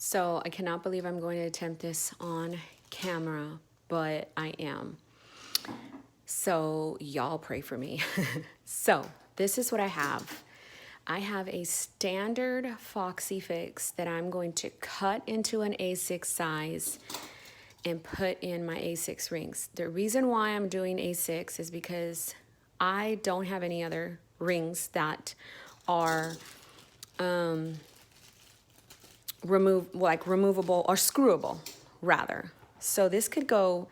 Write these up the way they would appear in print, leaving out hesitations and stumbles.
So I cannot believe I'm going to attempt this on camera, but I am. So y'all pray for me. So this is what I have. I have a standard Foxy Fix that I'm going to cut into an A6 size and put in my A6 rings. The reason why I'm doing A6 is because I don't have any other rings that are removable or screwable rather. So this could go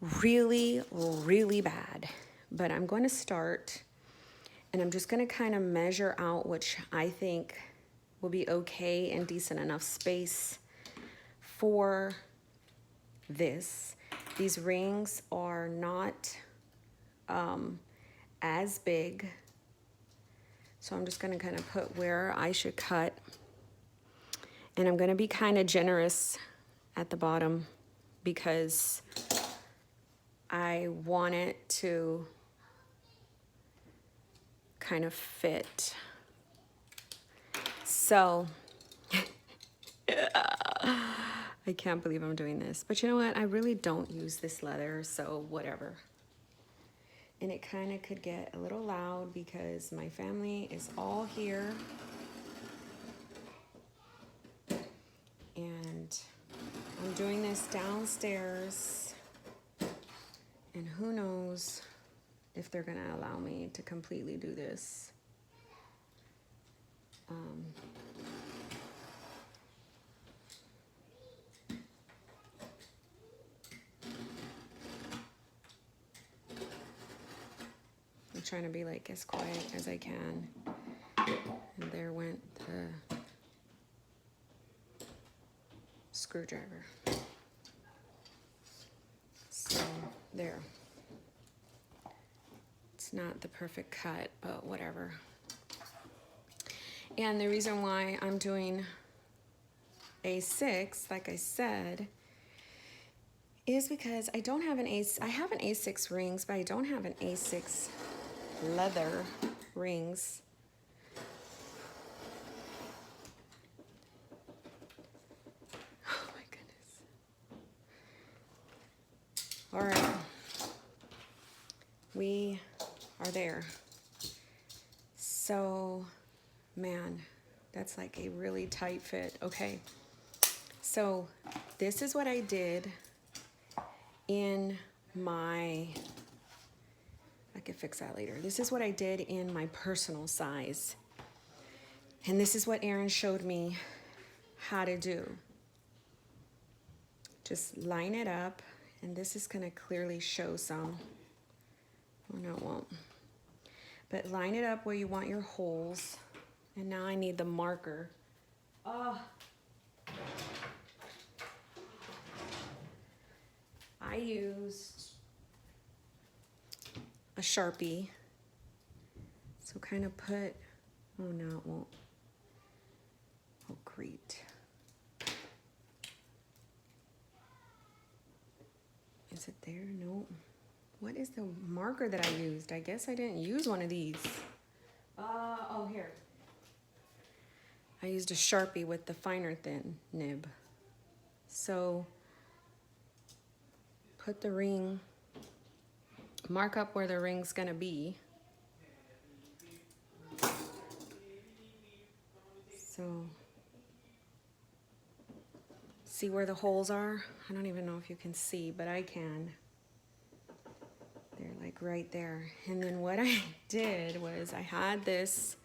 really, really bad, but I'm going to start and I'm just going to kind of measure out which I think will be okay and decent enough space for this. These rings are not as big, so I'm just going to kind of put where I should cut, and I'm going to be kind of generous at the bottom because I want it to kind of fit. So I can't believe I'm doing this, but you know what? I really don't use this leather, so whatever. And it kind of could get a little loud because my family is all here. And I'm doing this downstairs. And who knows if they're gonna allow me to completely do this. I'm trying to be like as quiet as I can. And there went the screwdriver. So there. It's not the perfect cut, but whatever. And the reason why I'm doing A6, like I said, is because I don't have I have an A6 rings, but I don't have an A6 leather rings. Oh my goodness. All right. We are there. So, man, that's like a really tight fit. Okay. So, this is what I did in my, I could fix that later. This is what I did in my personal size. And this is what Aaron showed me how to do. Just line it up, and this is gonna clearly show some. Oh no, it won't. But line it up where you want your holes. And now I need the marker. Oh. I used a Sharpie. So kind of put, oh no, it won't. Oh, great. Is it there? No. What is the marker that I used? I guess I didn't use one of these. Oh, here. I used a Sharpie with the finer thin nib. So put the ring, mark up where the ring's gonna be. So see where the holes are? I don't even know if you can see, but I can. They're like right there. And then what I did was I had this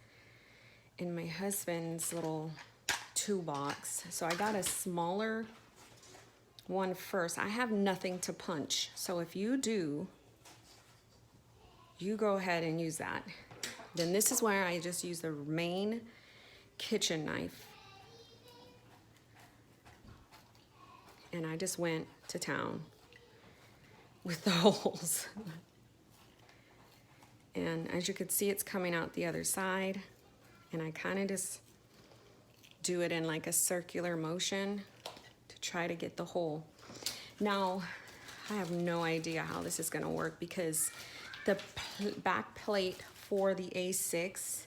in my husband's little toolbox. So I got a smaller one first. I have nothing to punch. So if you do, you go ahead and use that. Then this is where I just use the main kitchen knife. And I just went to town with the holes. And as you can see, it's coming out the other side. And I kind of just do it in like a circular motion to try to get the hole. Now, I have no idea how this is gonna work because the back plate for the A6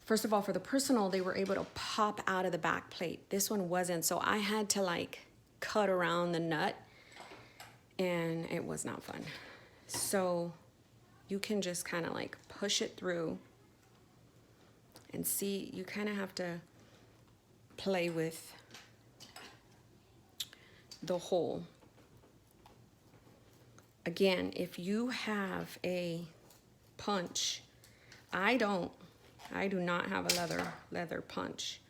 first of all, for the personal, they were able to pop out of the back plate. This one wasn't, so I had to like cut around the nut, and it was not fun. So you can just kind of like push it through and see, you kind of have to play with the hole. Again, if you have a punch, I do not have a leather punch.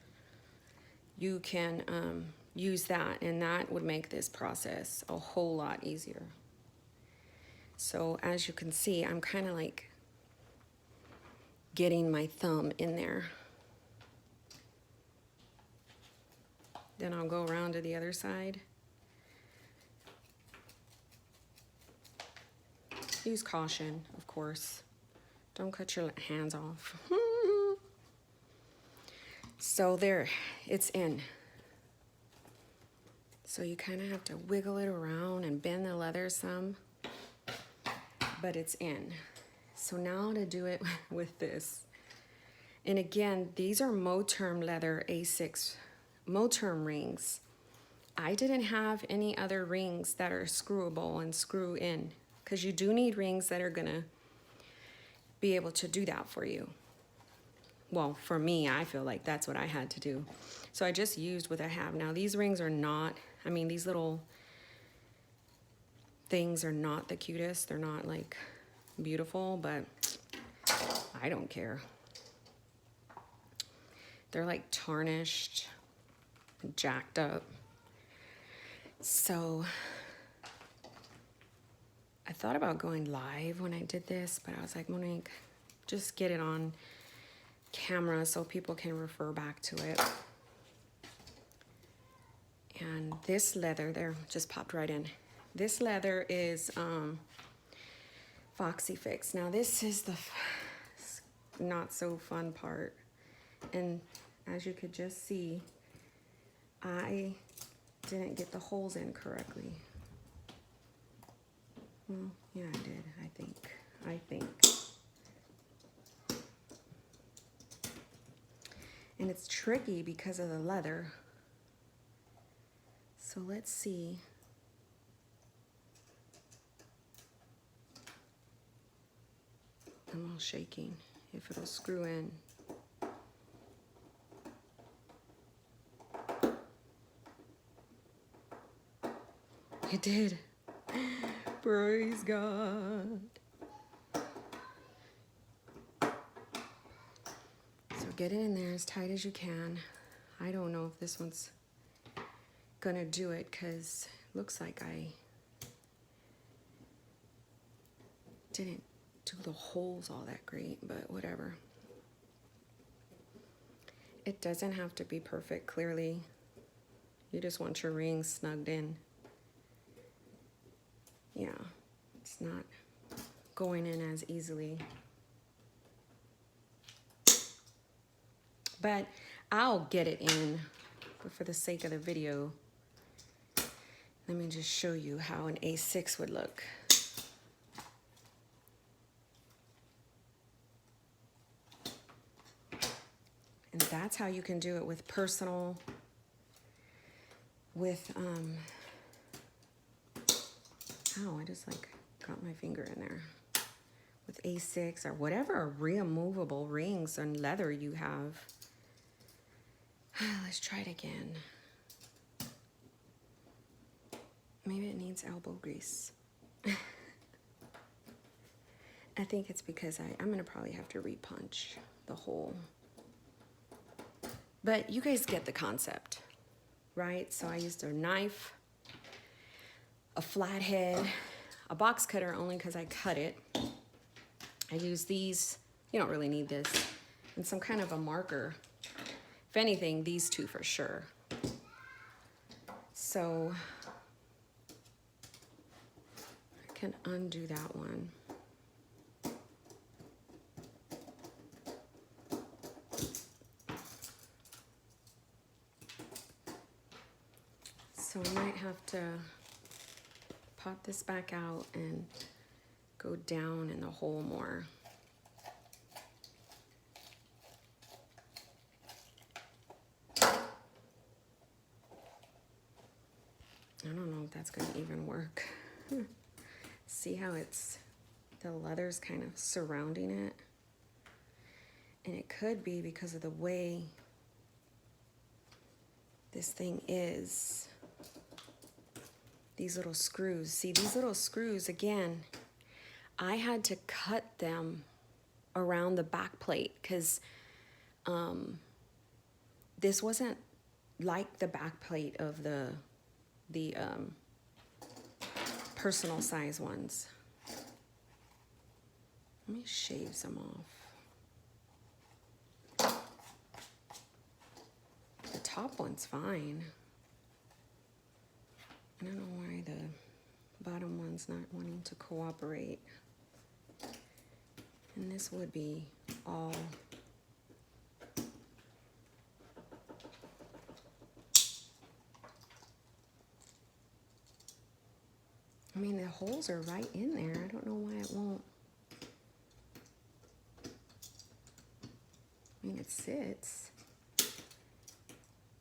You can use that, and that would make this process a whole lot easier. So as you can see, I'm kind of like getting my thumb in there. Then I'll go around to the other side. Use caution, of course. Don't cut your hands off. So there, it's in. So you kind of have to wiggle it around and bend the leather some, but it's in. So now to do it with this. And again, these are moterm leather A6 moterm rings. I didn't have any other rings that are screwable and screw in, because you do need rings that are gonna be able to do that for you. Well, for me, I feel like that's what I had to do. So I just used what I have. Now these rings are not, I mean, these little things are not the cutest. They're not like beautiful, but I don't care. They're like tarnished, jacked up. So I thought about going live when I did this, but I was like, Monique, just get it on camera so people can refer back to it. And this leather there just popped right in. This leather is Foxy Fix. Now this is the not so fun part. And as you could just see, I didn't get the holes in correctly. Well, yeah, I did, I think. And it's tricky because of the leather. So let's see. I'm all shaking if it'll screw in. It did. Praise God. So get it in there as tight as you can. I don't know if this one's gonna do it, because it looks like I didn't do the holes all that great, but whatever. It doesn't have to be perfect, clearly. You just want your rings snugged in. Yeah, it's not going in as easily. But I'll get it in, but for the sake of the video, let me just show you how an A6 would look. And that's how you can do it with personal, with, I just like got my finger in there. With A6 or whatever removable rings and leather you have. Let's try it again. Maybe it needs elbow grease. I think it's because I'm gonna probably have to repunch the hole. But you guys get the concept, right? So I used a knife, a flathead, a box cutter only because I cut it. I use these, you don't really need this, and some kind of a marker. If anything, these two for sure. So I can undo that one. So I might have to pop this back out and go down in the hole more. that's gonna even work. See how the leather's kind of surrounding it? And it could be because of the way this thing is. These little screws. See, these little screws, again, I had to cut them around the back plate because this wasn't like the back plate of the personal size ones. Let me shave some off. The top one's fine. I don't know why the bottom one's not wanting to cooperate. And this would be all I mean, the holes are right in there. I don't know why it won't. I mean, it sits.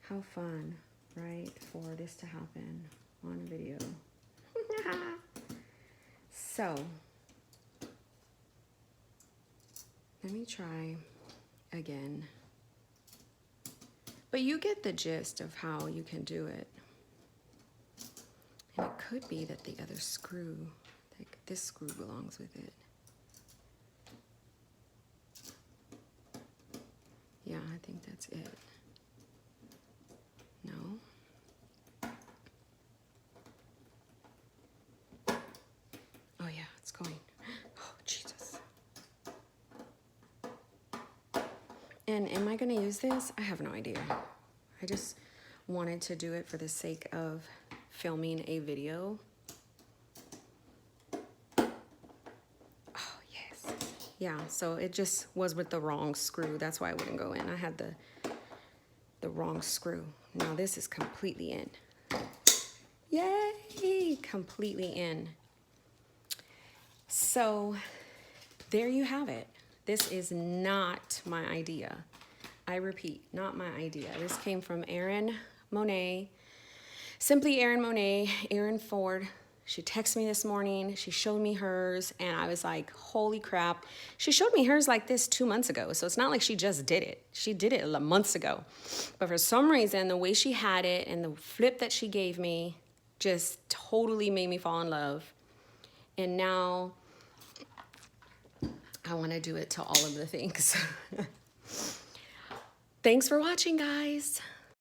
How fun, right, for this to happen on video. So, let me try again. But you get the gist of how you can do it. And it could be that the other screw, like this screw belongs with it. Yeah, I think that's it. No. Oh yeah, it's going. Oh, Jesus. And am I gonna use this? I have no idea. I just wanted to do it for the sake of filming a video. Oh, yes. Yeah, so it just was with the wrong screw. That's why I wouldn't go in. I had the wrong screw. Now this is completely in. Yay! Completely in. So there you have it. This is not my idea. I repeat, not my idea. This came from Erin Monet. Simply Erin Monet, Erin Ford. She texted me this morning. She showed me hers, and I was like, holy crap. She showed me hers like this 2 months ago, so it's not like she just did it. She did it months ago. But for some reason, the way she had it and the flip that she gave me just totally made me fall in love. And now I want to do it to all of the things. Thanks for watching, guys.